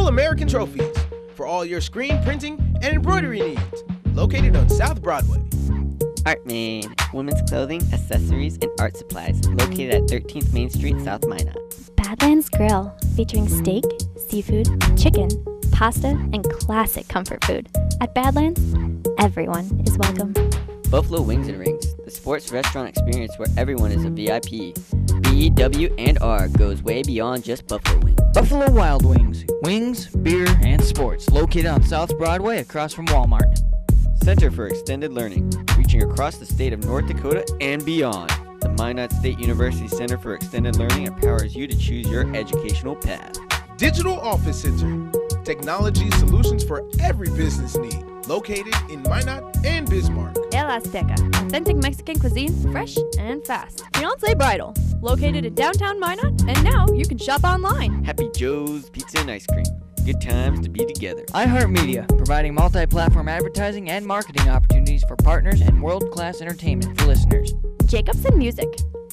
All American Trophies for all your screen printing and embroidery needs. Located on South Broadway. Artman, women's clothing, accessories, and art supplies, located at 13th Main Street, South Minot. Badlands Grill, featuring steak, seafood, chicken, pasta, and classic comfort food. At Badlands, everyone is welcome. Buffalo Wings and Rings, the sports restaurant experience where everyone is a VIP. BW&R goes way beyond just Buffalo Wings. Buffalo Wild Wings, wings, beer, and sports, located on South Broadway across from Walmart. Center for Extended Learning, reaching across the state of North Dakota and beyond. The Minot State University Center for Extended Learning empowers you to choose your educational path. Digital Office Center, technology solutions for every business need. Located in Minot and Bismarck. El Azteca, authentic Mexican cuisine, fresh and fast. Fiance Bridal, located in downtown Minot, and now you can shop online. Happy Joe's Pizza and Ice Cream. Good times to be together. iHeartMedia, providing multi-platform advertising and marketing opportunities for partners and world-class entertainment for listeners. Jacobson Music,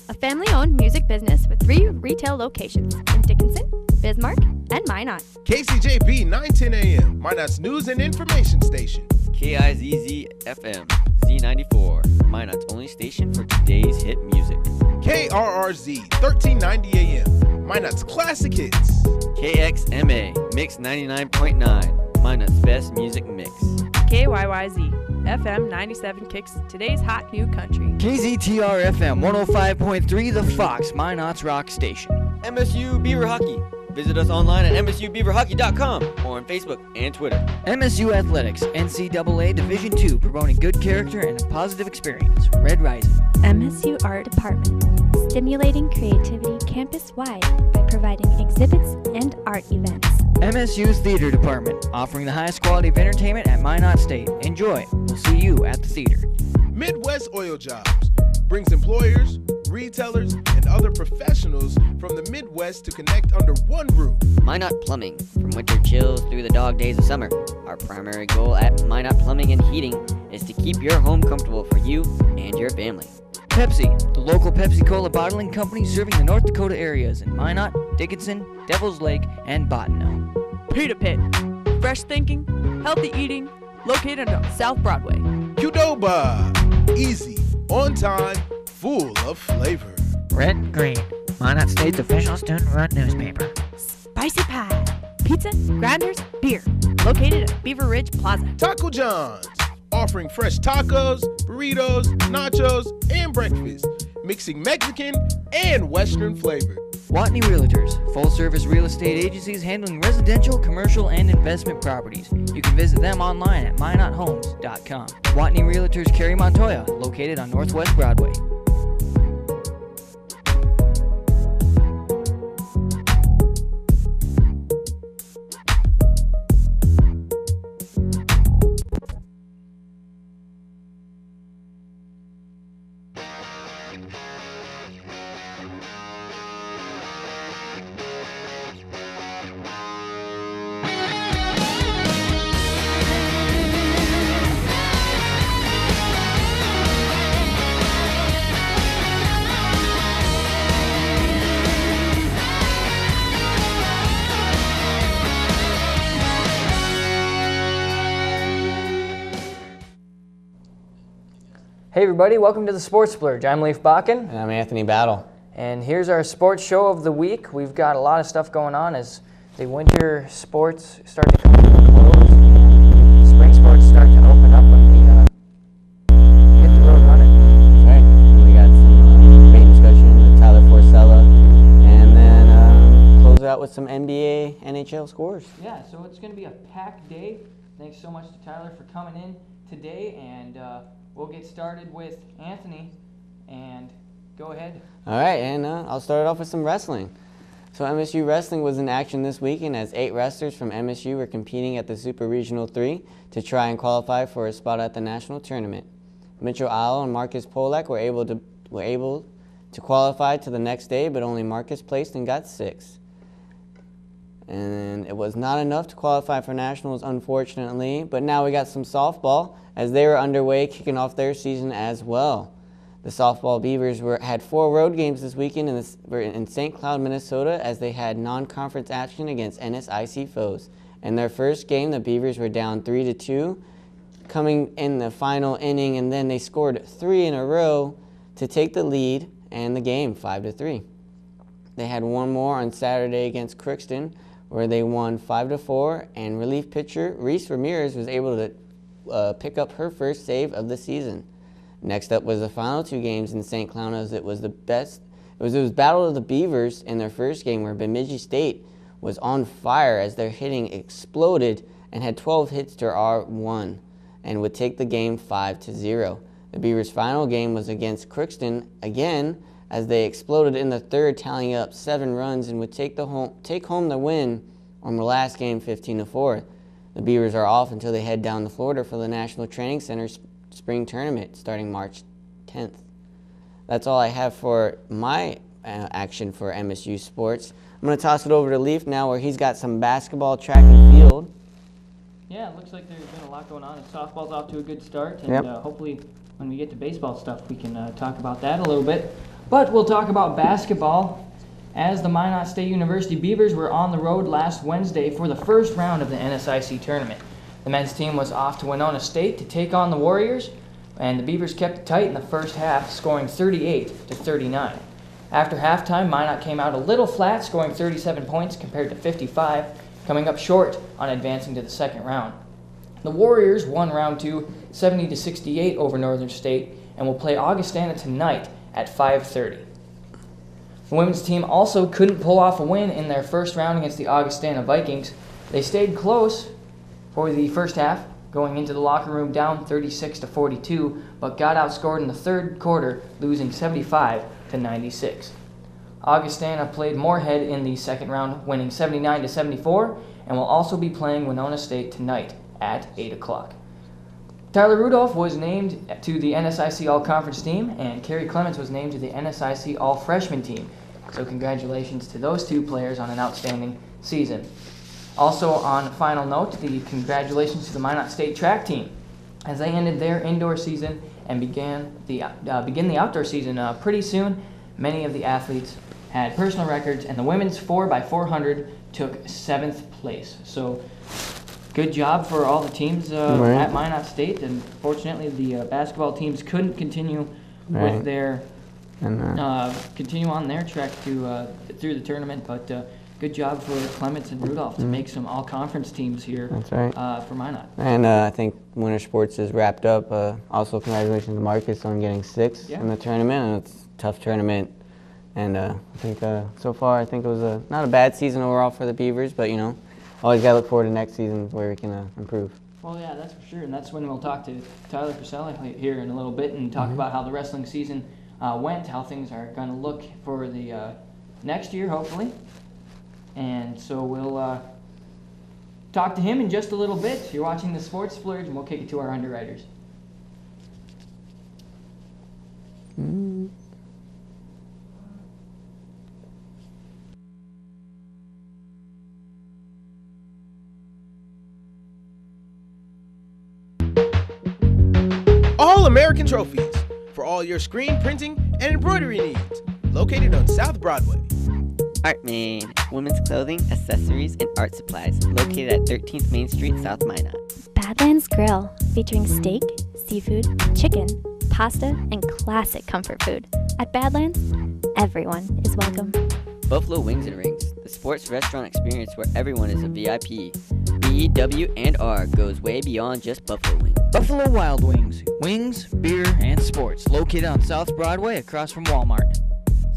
a family-owned music business with 3 retail locations in Dickinson, Bismarck, and Minot. KCJB 910 AM, Minot's news and information station. KIZZ-FM, Z94, Minot's only station for today's hit music. KRRZ 1390 AM, Minot's classic hits. KXMA, Mix 99.9, Minot's best music mix. KYYZ, FM 97 kicks today's hot new country. KZTR-FM 105.3, The Fox, Minot's rock station. MSU Beaver Hockey. Visit us online at msubeaverhockey.com or on Facebook and Twitter. MSU Athletics, NCAA Division II, promoting good character and a positive experience. Red Rising. MSU Art Department, stimulating creativity campus-wide by providing exhibits and art events. MSU's Theater Department, offering the highest quality of entertainment at Minot State. Enjoy. We'll see you at the theater. Midwest Oil Jobs brings employers, retailers, and other professionals from the Midwest to connect under one roof. Minot Plumbing, from winter chills through the dog days of summer. Our primary goal at Minot Plumbing and Heating is to keep your home comfortable for you and your family. Pepsi, the local Pepsi-Cola bottling company serving the North Dakota areas in Minot, Dickinson, Devil's Lake, and Bottineau. Pita Pit, fresh thinking, healthy eating, located on South Broadway. Qdoba, easy, on time, full of flavor. Red and Green, Minot State's official student-run newspaper. Spicy Pie, pizza, grinders, beer, located at Beaver Ridge Plaza. Taco John's, offering fresh tacos, burritos, nachos, and breakfast, mixing Mexican and Western flavor. Watney Realtors, full-service real estate agencies handling residential, commercial, and investment properties. You can visit them online at minothomes.com. Watney Realtors Carrie Montoya, located on Northwest Broadway. Hey everybody, welcome to the Sports Splurge. I'm Leif Bakken. And I'm Anthony Battle. And here's our sports show of the week. We've got a lot of stuff going on as the winter sports start to come to a close. Spring sports start to open up when we hit the road running. That's right. We got some great discussion with Tyler Forcella, and then close out with some NBA, NHL scores. Yeah, so it's going to be a packed day. Thanks so much to Tyler for coming in today, and we'll get started with Anthony, and go ahead. All right, and I'll start off with some wrestling. So MSU Wrestling was in action this weekend as 8 wrestlers from MSU were competing at the Super Regional 3 to try and qualify for a spot at the national tournament. Mitchell Isle and Marcus Polak were able to qualify to the next day, but only Marcus placed and got 6th. And it was not enough to qualify for nationals, unfortunately, but now we got some softball as they were underway kicking off their season as well. The softball Beavers had 4 road games this weekend in St. Cloud, Minnesota, as they had non-conference action against NSIC foes. In their first game, the Beavers were down 3-2, coming in the final inning, and then they scored 3 in a row to take the lead and the game 5-3. They had one more on Saturday against Crookston, where they won 5-4, and relief pitcher Reese Ramirez was able to pick up her first save of the season. Next up was the final 2 games in St. Cloud, as it was Battle of the Beavers in their first game, where Bemidji State was on fire as their hitting exploded and had 12 hits to R1 and would take the game 5-0. The Beavers' final game was against Crookston again, as they exploded in the third, tallying up 7 runs and would take home the win on the last game 15-4. The Beavers are off until they head down to Florida for the National Training Center Spring Tournament starting March 10th. That's all I have for my action for MSU sports. I'm going to toss it over to Leaf now, where he's got some basketball, track, and field. Yeah, it looks like there's been a lot going on, and softball's off to a good start, and hopefully when we get to baseball stuff, we can talk about that a little bit. But we'll talk about basketball, as the Minot State University Beavers were on the road last Wednesday for the first round of the NSIC tournament. The men's team was off to Winona State to take on the Warriors, and the Beavers kept it tight in the first half, scoring 38-39. After halftime, Minot came out a little flat, scoring 37 points compared to 55, coming up short on advancing to the second round. The Warriors won round 2, 70-68 over Northern State, and will play Augustana tonight at 5:30. The women's team also couldn't pull off a win in their first round against the Augustana Vikings. They stayed close for the first half, going into the locker room down 36-42, but got outscored in the third quarter, losing 75-96. Augustana played Moorhead in the second round, winning 79-74, and will also be playing Winona State tonight at 8 o'clock. Tyler Rudolph was named to the NSIC All-Conference team, and Kerry Clements was named to the NSIC All-Freshman team. So congratulations to those 2 players on an outstanding season. Also, on a final note, the congratulations to the Minot State track team, as they ended their indoor season and begin the outdoor season pretty soon. Many of the athletes had personal records, and the women's 4x400 took 7th place. So, good job for all the teams at Minot State, and fortunately, the basketball teams couldn't continue with their continue on their track through the tournament, but. Good job for Clements and Rudolph to make some all-conference teams here. That's right. For Minot. And I think Winter Sports is wrapped up. Also, congratulations to Marcus on getting 6th in the tournament. And it's a tough tournament. And I think so far, I think it was not a bad season overall for the Beavers, but, always got to look forward to next season where we can improve. Well, yeah, that's for sure. And that's when we'll talk to Tyler Forcella here in a little bit and talk about how the wrestling season went, how things are going to look for the next year, hopefully. And so we'll talk to him in just a little bit. You're watching the Sports Splurge, and we'll kick it to our underwriters. All-American Trophies, for all your screen printing and embroidery needs. Located on South Broadway. Artman, women's clothing, accessories, and art supplies, located at 13th Main Street, South Minot. Badlands Grill, featuring steak, seafood, chicken, pasta, and classic comfort food. At Badlands, everyone is welcome. Buffalo Wings and Rings, the sports restaurant experience where everyone is a VIP. BW&R goes way beyond just Buffalo Wings. Buffalo Wild Wings. Wings, beer, and sports. Located on South Broadway across from Walmart.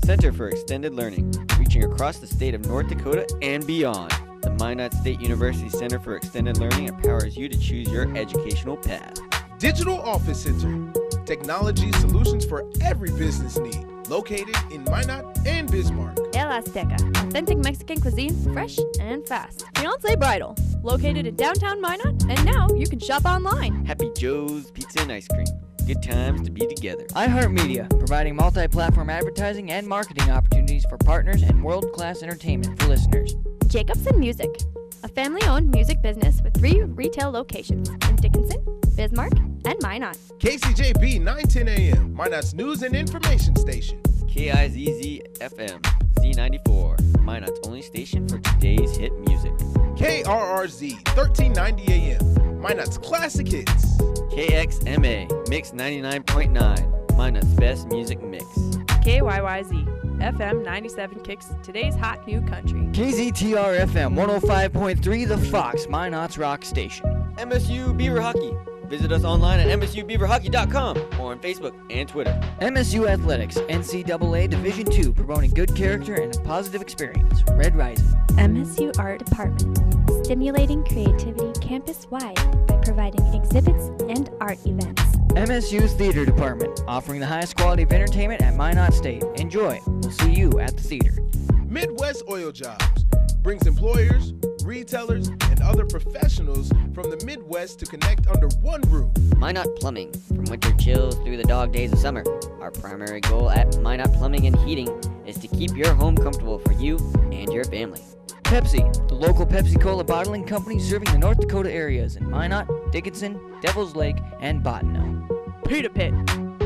Center for Extended Learning, reaching across the state of North Dakota and beyond. The Minot State University Center for Extended Learning empowers you to choose your educational path. Digital Office Center, technology solutions for every business need. Located in Minot and Bismarck. El Azteca, authentic Mexican cuisine, fresh and fast. Fiancé Bridal, located in downtown Minot, and now you can shop online. Happy Joe's Pizza and Ice Cream. Good times to be together. iHeartMedia, providing multi-platform advertising and marketing opportunities for partners and world-class entertainment for listeners. Jacobson Music, a family-owned music business with 3 retail locations in Dickinson, Bismarck, and Minot. KCJB 910 AM, Minot's news and information station. KIZZ FM, Z94, Minot's only station for today's hit music. KRRZ 1390 AM, Minot's classic hits. KXMA, Mix 99.9, Minot's best music mix. KYYZ FM 97 kicks today's hot new country. KZTR FM 105.3 The Fox, Minot's rock station. MSU Beaver Hockey. Visit us online at msubeaverhockey.com or on Facebook and Twitter. MSU Athletics, NCAA Division II, promoting good character and a positive experience. Red Rising. MSU Art Department, stimulating creativity campus-wide by providing exhibits and art events. MSU's Theater Department, offering the highest quality of entertainment at Minot State. Enjoy. We'll see you at the theater. Midwest Oil Jobs brings employers, retailers, and other professionals from the Midwest to connect under one roof. Minot Plumbing, from winter chills through the dog days of summer. Our primary goal at Minot Plumbing and Heating is to keep your home comfortable for you and your family. Pepsi, the local Pepsi-Cola bottling company serving the North Dakota areas in Minot, Dickinson, Devil's Lake, and Bottineau. Pita Pit,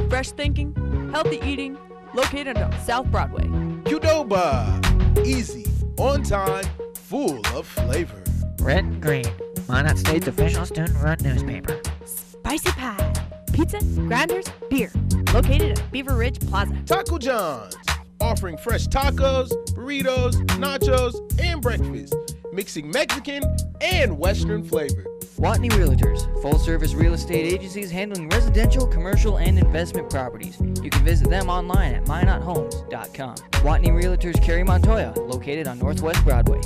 fresh thinking, healthy eating, located on South Broadway. Qdoba, easy, on time, full of flavor. Red and Green, Minot State's official student-run newspaper. Spicy Pie, pizza, grinders, beer, located at Beaver Ridge Plaza. Taco John's, offering fresh tacos, burritos, nachos, and breakfast, mixing Mexican and Western flavor. Watney Realtors, full-service real estate agencies handling residential, commercial, and investment properties. You can visit them online at minothomes.com. Watney Realtors Cary Montoya, located on Northwest Broadway.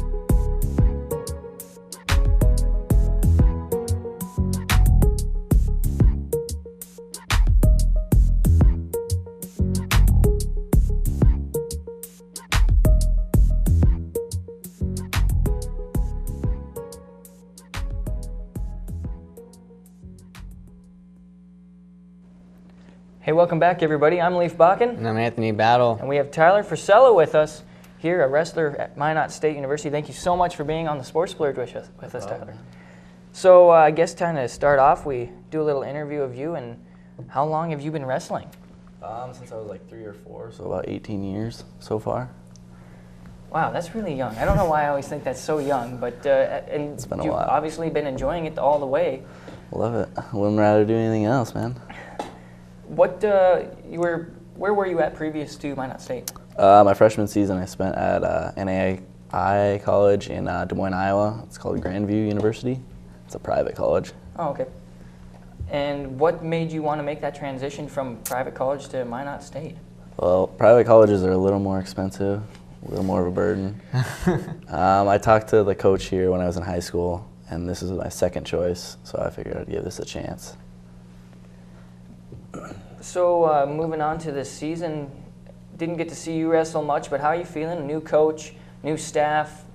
Hey, welcome back, everybody. I'm Leif Bakken, And I'm Anthony Battle. and we have Tyler Forcella with us here, a wrestler at Minot State University. Thank you so much for being on the Sports Splurge with us, Tyler. So I guess kind of start off, we do a little interview of you, and how long have you been wrestling? Since I was like 3 or 4, so about 18 years so far. Wow, that's really young. I don't know why I always think that's so young, but and It's been a you've while. obviously been enjoying it all the way. Love it. I wouldn't rather do anything else, man. Where were you at previous to Minot State? My freshman season I spent at NAI College in Des Moines, Iowa. It's called Grandview University. It's a private college. Oh, okay. And what made you want to make that transition from private college to Minot State? Well, private colleges are a little more expensive, a little more of a burden. I talked to the coach here when I was in high school, and this is my second choice, so I figured I'd give this a chance. So moving on to this season, didn't get to see you wrestle much, but how are you feeling? New coach, new staff.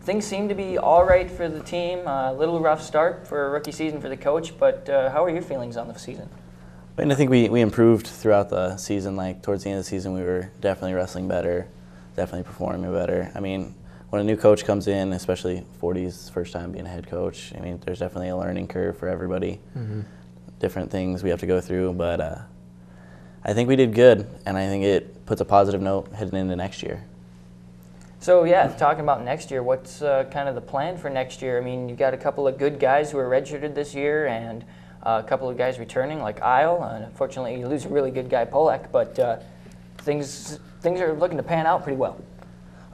Things seem to be all right for the team. A little rough start for a rookie season for the coach, but how are your feelings on the season? I think we improved throughout the season. Like towards the end of the season, we were definitely wrestling better, definitely performing better. I mean, when a new coach comes in, especially 40's first time being a head coach, I mean, there's definitely a learning curve for everybody. Mm-hmm. Different things we have to go through, but I think we did good, and I think it puts a positive note heading into next year. So yeah, talking about next year, what's kind of the plan for next year? I mean, you've got a couple of good guys who are redshirted this year, and a couple of guys returning, like Isle. Unfortunately, you lose a really good guy, Polak, but things are looking to pan out pretty well.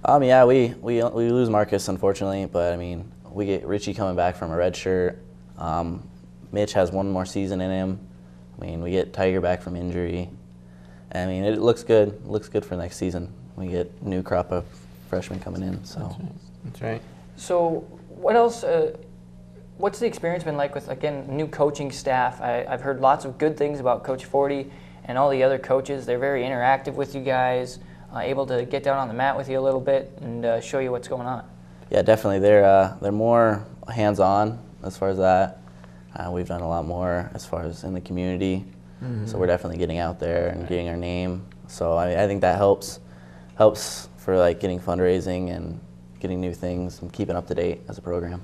Yeah, we lose Marcus, unfortunately, but I mean, we get Richie coming back from a red shirt. Mitch has one more season in him. I mean, we get Tiger back from injury. I mean, it looks good. It looks good for next season. We get a new crop of freshmen coming in. So That's right. So what else? What's the experience been like with, again, new coaching staff? I've heard lots of good things about Coach Forty and all the other coaches. They're very interactive with you guys, able to get down on the mat with you a little bit and show you what's going on. yeah, definitely. They're more hands-on as far as that. We've done a lot more as far as in the community. Mm-hmm. So we're definitely getting out there and getting our name. So I think that helps for like getting fundraising and getting new things and keeping up to date as a program.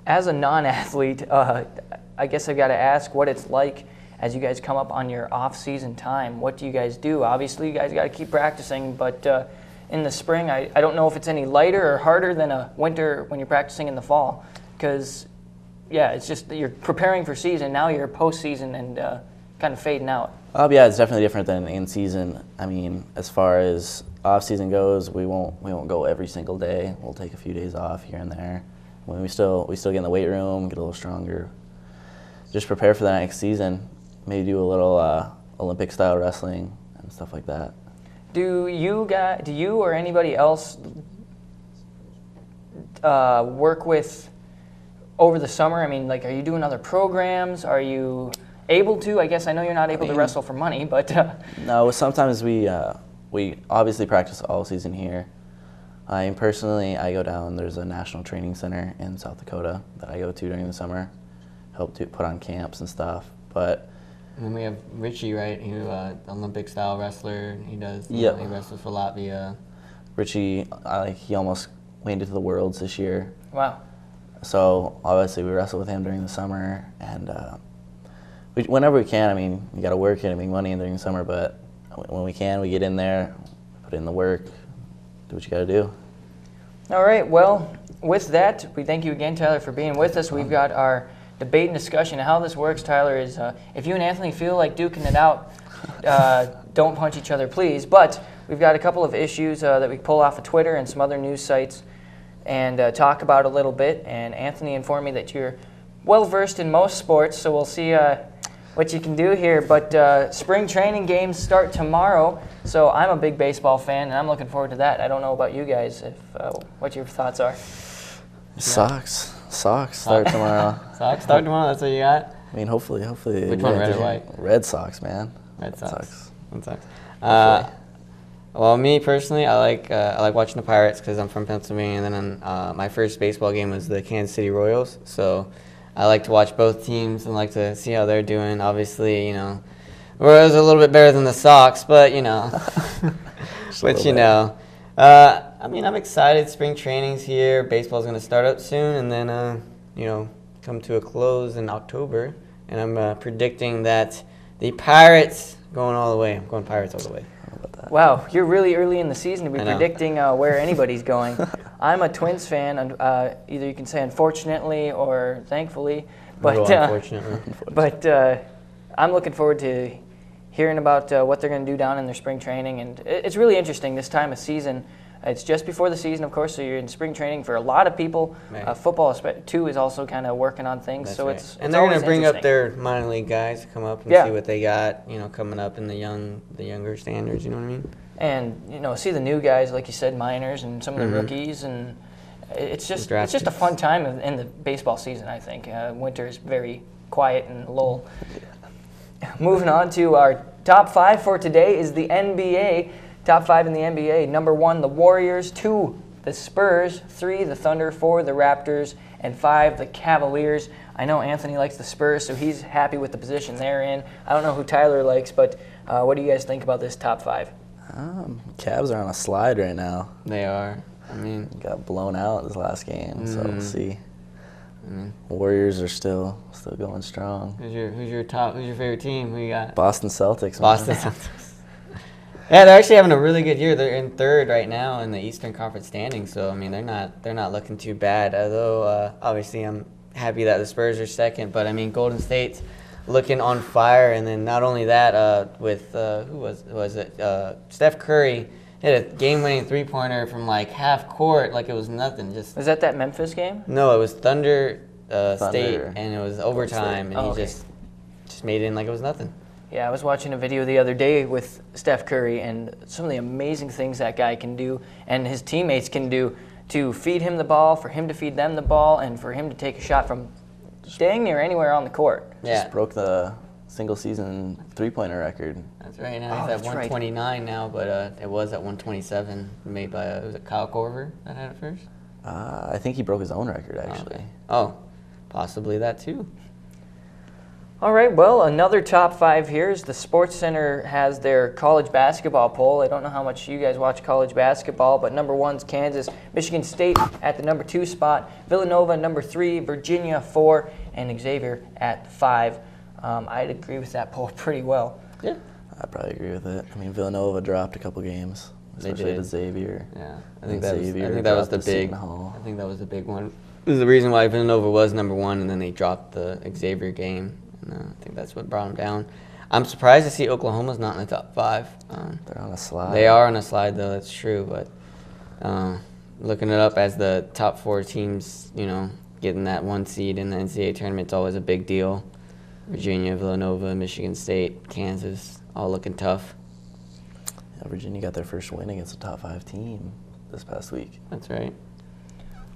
as a non-athlete, I guess I've got to ask what it's like as you guys come up on your off-season time. What do you guys do? Obviously, you guys got to keep practicing, but in the spring, I don't know if it's any lighter or harder than a winter when you're practicing in the fall, because, yeah, it's just that you're preparing for season. Now you're postseason and kind of fading out. Yeah, it's definitely different than in season. I mean, as far as off season goes, we won't go every single day. We'll take a few days off here and there. When we still get in the weight room, get a little stronger. Just prepare for the next season. Maybe do a little Olympic style wrestling and stuff like that. Do you or anybody else work with over the summer? I mean, like, are you doing other programs? Are you able to? I guess I know you're not able to wrestle for money, but no. Sometimes we obviously practice all season here. Personally, I go down. There's a national training center in South Dakota that I go to during the summer, help to put on camps and stuff. But and then we have Richie, right? Who Olympic style wrestler. He does. Yep. He wrestles for Latvia. Richie, he almost made it to the Worlds this year. Wow. So obviously we wrestle with him during the summer, and whenever we can. I mean, you got to work it and make money during the summer, but when we can, we get in there, put in the work, do what you got to do. All right. Well, with that, we thank you again, Tyler, for being with us. We've got our debate and discussion. How this works, Tyler, is if you and Anthony feel like duking it out, don't punch each other, please. But we've got a couple of issues that we pull off of Twitter and some other news sites and talk about a little bit. And Anthony informed me that you're well-versed in most sports, so we'll see what you can do here. But spring training games start tomorrow, so I'm a big baseball fan, and I'm looking forward to that. I don't know about you guys, what your thoughts are. Sox start tomorrow. Sox start tomorrow. That's what you got. I mean, hopefully. Which one, red or white? Red Sox, man. Red Sox. Well, me personally, I like watching the Pirates because I'm from Pennsylvania, and then my first baseball game was the Kansas City Royals. So I like to watch both teams and like to see how they're doing. Obviously, you know, Royals are a little bit better than the Sox, but you know, I mean, I'm excited. Spring training's here. Baseball's going to start up soon, and then, you know, come to a close in October. And I'm predicting that the Pirates going all the way. I'm going Pirates all the way. How about that? Wow, you're really early in the season to be predicting where anybody's going. I'm a Twins fan. Either you can say unfortunately or thankfully, but unfortunately. But I'm looking forward to hearing about what they're going to do down in their spring training, and it's really interesting this time of season. It's just before the season, of course, so you're in spring training for a lot of people. Right. Football, too, is also kind of working on things. That's so right. it's and they're going to bring up interesting. their minor league guys to come up and see what they got, you know, coming up in the younger standards. You know what I mean? And you know, see the new guys, like you said, minors and some of the rookies, and it's just a fun time in the baseball season. I think winter is very quiet and lull. Moving on to our top 5 for today is the NBA. Top 5 in the NBA. Number 1, the Warriors. 2, the Spurs. 3, the Thunder. 4, the Raptors. And 5, the Cavaliers. I know Anthony likes the Spurs, so he's happy with the position they're in. I don't know who Tyler likes, but what do you guys think about this top 5? Cavs are on a slide right now. They are. I mean, got blown out this last game, so we'll see. Warriors are still going strong. Who's your favorite team? Who you got? Boston Celtics. Boston Celtics. Yeah, they're actually having a really good year. They're in 3rd right now in the Eastern Conference standings, so I mean they're not looking too bad. Although obviously I'm happy that the Spurs are 2nd, but I mean Golden State's looking on fire, and then not only that with who was it? Steph Curry hit a game-winning 3-pointer from like half court, like it was nothing. Just was that Memphis game? No, it was Thunder State, and it was overtime, and he just made it in like it was nothing. Yeah, I was watching a video the other day with Steph Curry and some of the amazing things that guy can do and his teammates can do to feed him the ball, for him to feed them the ball, and for him to take a shot from dang near anywhere on the court. Yeah. Just broke the single-season 3-pointer record. That's right. Now he's at 129 now, but it was at 127, made by, was it Kyle Korver that had it first? I think he broke his own record, actually. Oh, possibly that too. All right, well, another top 5 here is the Sports Center has their college basketball poll. I don't know how much you guys watch college basketball, but number 1's Kansas, Michigan State at the number 2 spot, Villanova number 3, Virginia 4, and Xavier at 5. I'd agree with that poll pretty well. Yeah. I'd probably agree with it. I mean, Villanova dropped a couple games, especially to Xavier. Yeah, I think that was the big one. It was the reason why Villanova was number 1, and then they dropped the Xavier game. And, I think that's what brought them down. I'm surprised to see Oklahoma's not in the top 5. They're on a slide. They are on a slide, though. That's true. But looking it up as the top 4 teams, getting that 1 seed in the NCAA tournament's always a big deal. Virginia, Villanova, Michigan State, Kansas, all looking tough. Yeah, Virginia got their first win against a top 5 team this past week. That's right.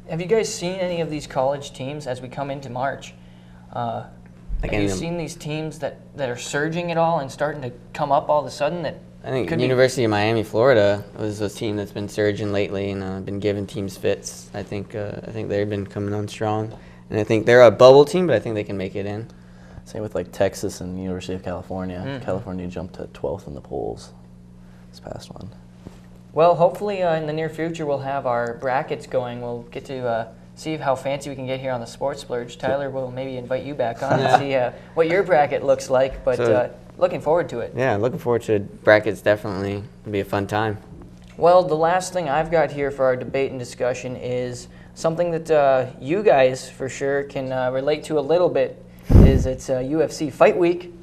Have you guys seen any of these college teams as we come into March? Have you seen these teams that are surging at all and starting to come up all of a sudden? I think University of Miami, Florida was a team that's been surging lately and been giving teams fits. I think they've been coming on strong. And I think they're a bubble team, but I think they can make it in. Same with like Texas and University of California. Mm-hmm. California jumped to 12th in the polls this past one. Well, hopefully in the near future we'll have our brackets going. We'll get to see how fancy we can get here on the Sports Splurge. Tyler, we'll maybe invite you back on and see what your bracket looks like. But looking forward to it. Yeah, looking forward to it. Brackets. Definitely it'll be a fun time. Well, the last thing I've got here for our debate and discussion is something that you guys for sure can relate to a little bit. It's UFC Fight Week,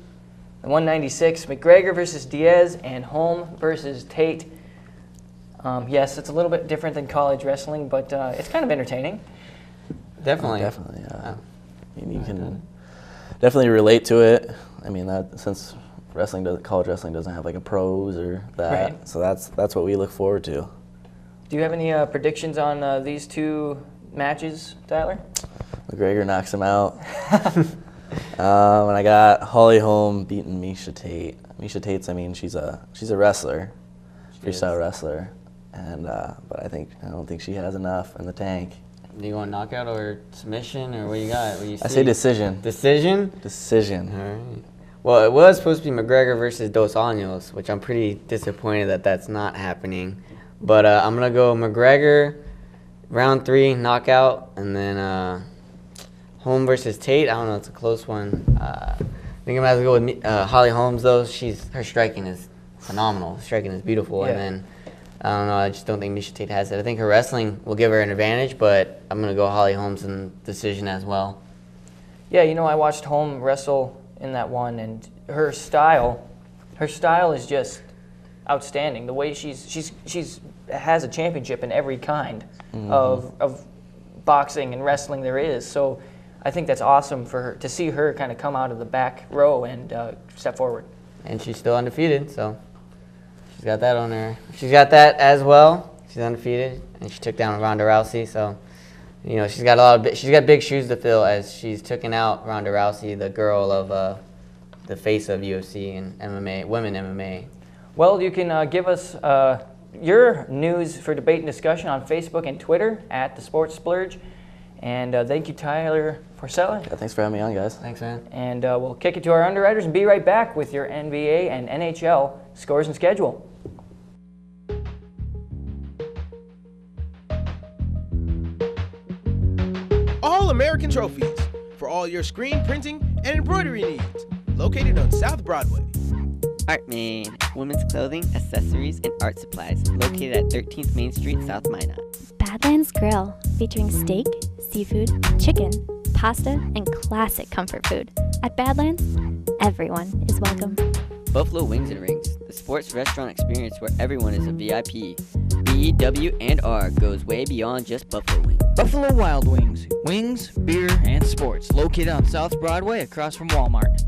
the 196, McGregor versus Diaz and Holm versus Tate. Yes, it's a little bit different than college wrestling, but it's kind of entertaining. Definitely. Definitely, yeah. I mean, you can definitely relate to it. I mean, since college wrestling doesn't have like a pros or that, right. So that's what we look forward to. Do you have any predictions on these two matches, Tyler? McGregor knocks him out. And I got Holly Holm beating Miesha Tate. Miesha Tate's, I mean, she's a wrestler, freestyle wrestler, and but I don't think she has enough in the tank. Do you want knockout or submission, or what you got? What you see? I say decision. Decision? Decision. All right. Well, it was supposed to be McGregor versus Dos Anjos, which I'm pretty disappointed that that's not happening. But I'm going to go McGregor, round 3, knockout, and then Holm versus Tate. I don't know, it's a close one. I think I'm going to have to go with Holly Holmes, though. Her striking is phenomenal. Striking is beautiful. Yeah. And then, I don't know, I just don't think Miesha Tate has it. I think her wrestling will give her an advantage, but I'm going to go Holly Holmes in decision as well. Yeah, I watched Holm wrestle in that one, and her style is just outstanding. The way she's has a championship in every kind of boxing and wrestling there is. So I think that's awesome for her to see her kind of come out of the back row and step forward. And she's still undefeated, so she's got that on her. She's got that as well. She's undefeated, and she took down Ronda Rousey. So, she's got she's got big shoes to fill as she's taken out Ronda Rousey, the girl of the face of UFC and MMA, women MMA. Well, you can give us your news for debate and discussion on Facebook and Twitter at the Sports Splurge. And thank you, Tyler Forcella. Yeah, thanks for having me on, guys. Thanks, man. And we'll kick it to our underwriters and be right back with your NBA and NHL scores and schedule. All-American Trophies for all your screen printing and embroidery needs. Located on South Broadway. Artman, women's clothing, accessories, and art supplies. Located at 13th Main Street, South Minot. Badlands Grill, featuring steak, seafood, chicken, pasta, and classic comfort food. At Badlands, everyone is welcome. Buffalo Wings and Rings, the sports restaurant experience where everyone is a VIP. BW&R goes way beyond just Buffalo Wings. Buffalo Wild Wings. Wings, beer, and sports. Located on South Broadway across from Walmart.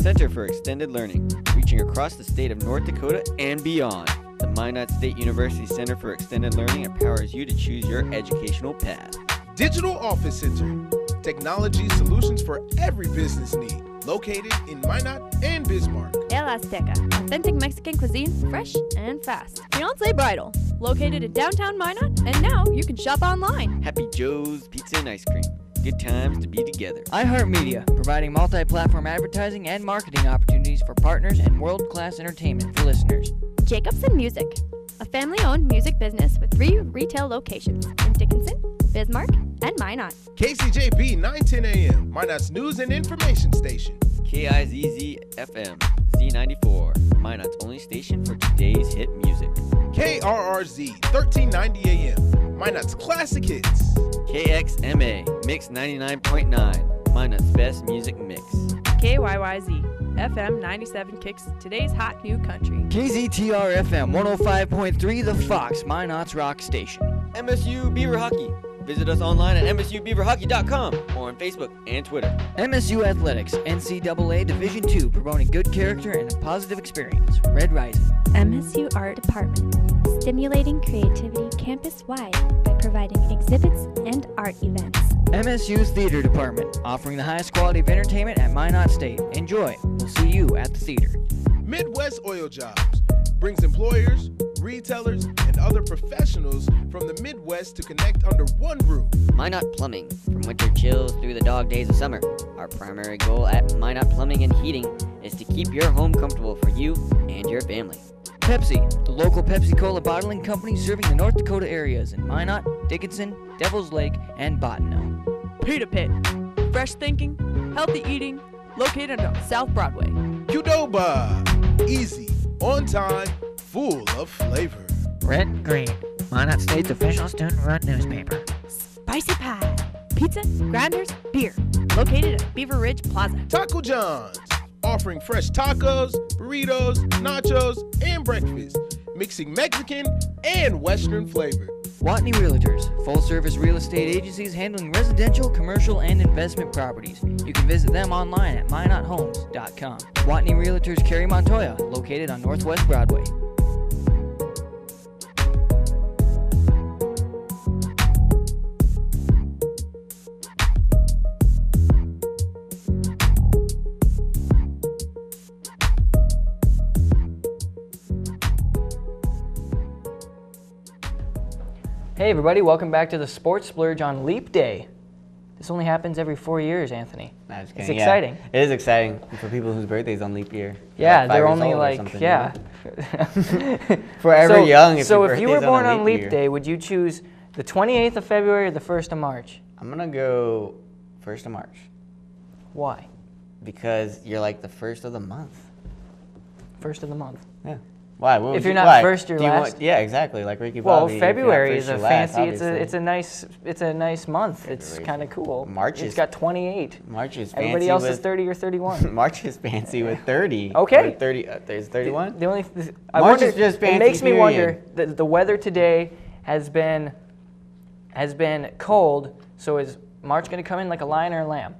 Center for Extended Learning, reaching across the state of North Dakota and beyond. The Minot State University Center for Extended Learning empowers you to choose your educational path. Digital Office Center. Technology solutions for every business need. Located in Minot and Bismarck. El Azteca, authentic Mexican cuisine, fresh and fast. Fiance Bridal, located in downtown Minot, and now you can shop online. Happy Joe's Pizza and Ice Cream. good times to be together. iHeartMedia, providing multi-platform advertising and marketing opportunities for partners and world-class entertainment for listeners. Jacobson Music, a family-owned music business with 3 retail locations in Dickinson, Bismarck, and Minot. KCJB 910 AM, Minot's news and information station. KIZZ-FM, Z94, Minot's only station for today's hit music. KRRZ 1390 AM, Minot's classic hits. KXMA, Mix 99.9, Minot's best music mix. KYYZ, FM 97 kicks today's hot new country. KZTR FM 105.3, The Fox, Minot's rock station. MSU Beaver Hockey. Visit us online at msubeaverhockey.com or on Facebook and Twitter. MSU Athletics, NCAA Division II, promoting good character and a positive experience. Red Rising. MSU Art Department, stimulating creativity campus-wide by providing exhibits and art events. MSU's Theater Department, offering the highest quality of entertainment at Minot State. Enjoy. We'll see you at the theater. Midwest Oil Jobs brings employers, retailers, and other professionals from the Midwest to connect under one roof. Minot Plumbing. From winter chills through the dog days of summer, our primary goal at Minot Plumbing and Heating is to keep your home comfortable for you and your family. Pepsi, the local Pepsi-Cola bottling company serving the North Dakota areas in Minot, Dickinson, Devil's Lake, and Bottineau. Pita Pit, fresh thinking, healthy eating, located on South Broadway. Qdoba, easy, on time, full of flavor. Red and Green, Minot State's official student-run newspaper. Spicy Pie, pizza, grinders, beer, located at Beaver Ridge Plaza. Taco John's, offering fresh tacos, burritos, nachos, and breakfast, mixing Mexican and Western flavor. Watney Realtors, full-service real estate agencies handling residential, commercial, and investment properties. You can visit them online at minothomes.com. Watney Realtors Carrie Montoya, located on Northwest Broadway. Hey everybody, welcome back to the Sports Splurge on Leap Day. This only happens every 4 years, Anthony. No, just It's kidding. exciting. Yeah, it is exciting for people whose birthday's on leap year. Yeah, Like 5 they're years only old or like, something, yeah. Forever young if So your if you were birthday's born a on Leap year. Day, would you choose the 28th of February or the 1st of March? I'm going to go 1st of March Why? because you're like the first of the month. 1st of the month. Yeah. Why? What If would you're you- not why? first, you're Do you last. Want, yeah, exactly. Like Ricky Well, Bobby. if you're not February first, is a you're last, fancy. obviously. It's a nice month. It's February. kind of cool. March It's is- got 28. March is fancy Everybody else with, is 30 or 31. March is fancy with 30. Okay. Or 30. There's 31. The only I March wonder, is just fancy, it makes me period. wonder that the weather today has been cold. So is March going to come in like a lion or a lamb?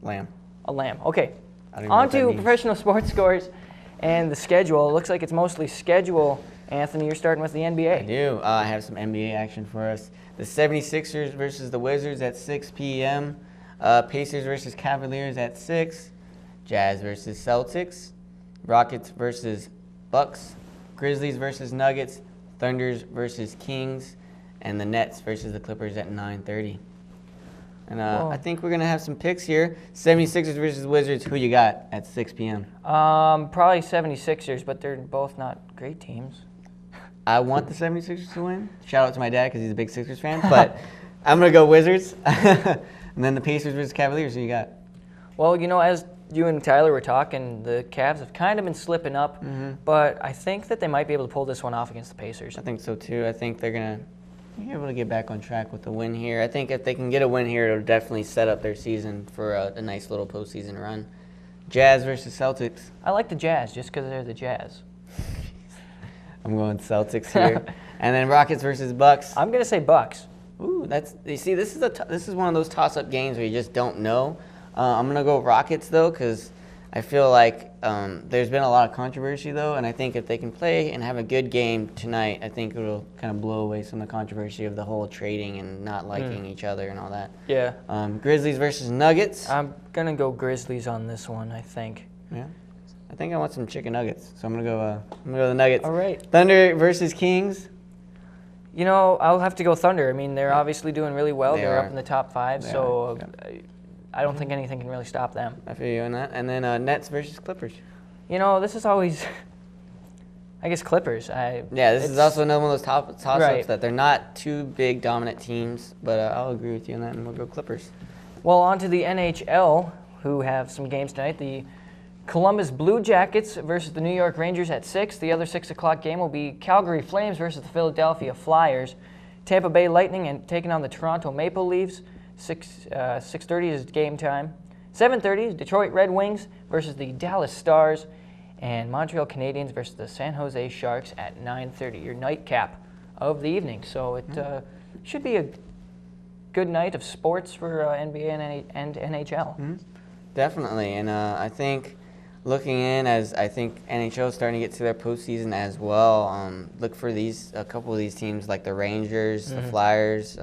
Lamb. A lamb. Okay. I don't even know On what that to means. professional sports scores and the schedule. It looks like it's mostly schedule. Anthony, you're starting with the NBA. I do. I have some NBA action for us. The 76ers versus the Wizards at 6 p.m. Pacers versus Cavaliers at 6. Jazz versus Celtics. Rockets versus Bucks. Grizzlies versus Nuggets. Thunders versus Kings. And the Nets versus the Clippers at 9:30. And I think we're going to have some picks here. 76ers versus Wizards. Who you got at 6 p.m.? Probably 76ers, but they're both not great teams. I want the 76ers to win. Shout out to my dad because he's a big Sixers fan. But I'm going to go Wizards. And then the Pacers versus Cavaliers. Who you got? Well, you know, as you and Tyler were talking, the Cavs have kind of been slipping up. But I think that they might be able to pull this one off against the Pacers. I think so too. I think they're going to be able to get back on track with the win here. I think if they can get a win here, it'll definitely set up their season for a nice little postseason run. Jazz versus Celtics. I like the Jazz just because they're the Jazz. I'm going Celtics here. And then Rockets versus Bucks. I'm going to say Bucks. Ooh, you see, this is one of those toss-up games where you just don't know. I'm going to go Rockets, though, because I feel like there's been a lot of controversy, though, and I think if they can play and have a good game tonight, I think it'll kind of blow away some of the controversy of the whole trading and not liking each other and all that. Yeah. Grizzlies versus Nuggets. I'm going to go Grizzlies on this one, I think. Yeah. I think I want some chicken nuggets, so I'm gonna go the Nuggets. All right. Thunder versus Kings. You know, I'll have to go Thunder. I mean, they're obviously doing really well. They're are. up in the top 5, They so are. I don't think anything can really stop them. I feel you on that. And then Nets versus Clippers. You know, this is always, I guess, Clippers. This is also another one of those toss-ups Right. that they're not two big dominant teams, but I'll agree with you on that, and we'll go Clippers. Well, on to the NHL, who have some games tonight. The Columbus Blue Jackets versus the New York Rangers at 6. The other 6 o'clock game will be Calgary Flames versus the Philadelphia Flyers. Tampa Bay Lightning and taking on the Toronto Maple Leafs. 6:30 is game time. 7:30 is Detroit Red Wings versus the Dallas Stars. And Montreal Canadiens versus the San Jose Sharks at 9:30, your nightcap of the evening. So it should be a good night of sports for NBA and NHL. Definitely, and I think looking in as I think NHL is starting to get to their postseason as well. Look for a couple of these teams like the Rangers, the Flyers.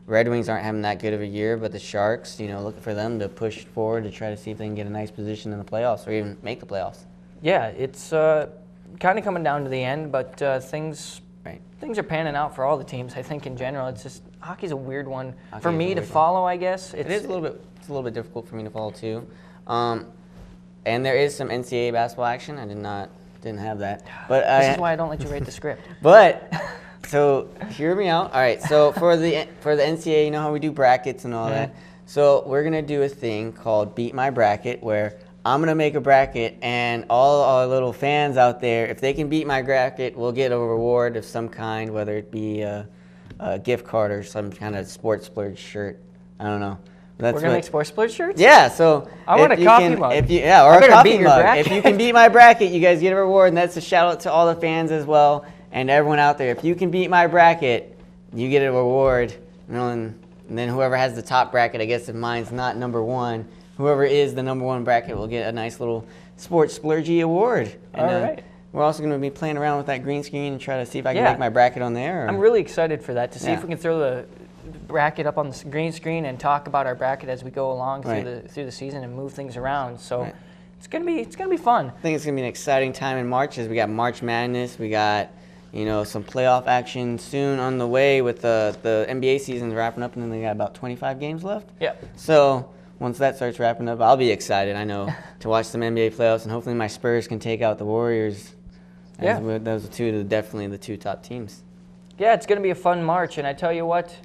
Red Wings aren't having that good of a year, but the Sharks, looking for them to push forward to try to see if they can get a nice position in the playoffs or even make the playoffs. Yeah, it's kind of coming down to the end, but things are panning out for all the teams. I think in general, it's just hockey's a weird one for me to follow. I guess it is a little bit difficult for me to follow too. And there is some NCAA basketball action. I didn't have that. But this is why I don't let you write the script. But so hear me out. All right. So for the NCAA, you know how we do brackets and all that. So we're gonna do a thing called Beat My Bracket, where I'm gonna make a bracket, and all our little fans out there, if they can beat my bracket, we'll get a reward of some kind, whether it be a gift card or some kind of Sports Splurge shirt. I don't know. We're gonna make Sports Splurge shirts? Yeah, so I want a coffee mug. or a coffee mug. If you can beat my bracket, you guys get a reward, and that's a shout out to all the fans as well and everyone out there. If you can beat my bracket, you get a reward. And then whoever has the top bracket, I guess if mine's not number 1, whoever is the number 1 bracket will get a nice little Sports Splurge award. And, all right. We're also going to be playing around with that green screen and try to see if I can make my bracket on there. I'm really excited for that, to see if we can throw the bracket up on the green screen and talk about our bracket as we go along through the season and move things around. So it's gonna be fun. I think it's gonna be an exciting time in March, as we got March Madness, we got some playoff action soon on the way with the NBA season wrapping up, and then they got about 25 games left. Yeah. So once that starts wrapping up, I'll be excited, I know, to watch some NBA playoffs, and hopefully my Spurs can take out the Warriors. Those are definitely the 2 top teams. Yeah, it's going to be a fun March, and I tell you what,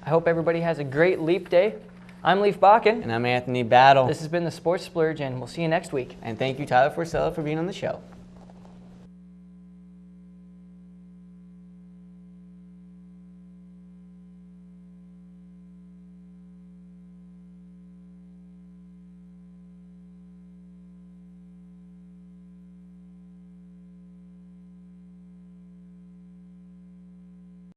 I hope everybody has a great Leap Day. I'm Leaf Bakken. And I'm Anthony Battle. This has been the Sports Splurge, and we'll see you next week. And thank you, Tyler Forcella, for being on the show.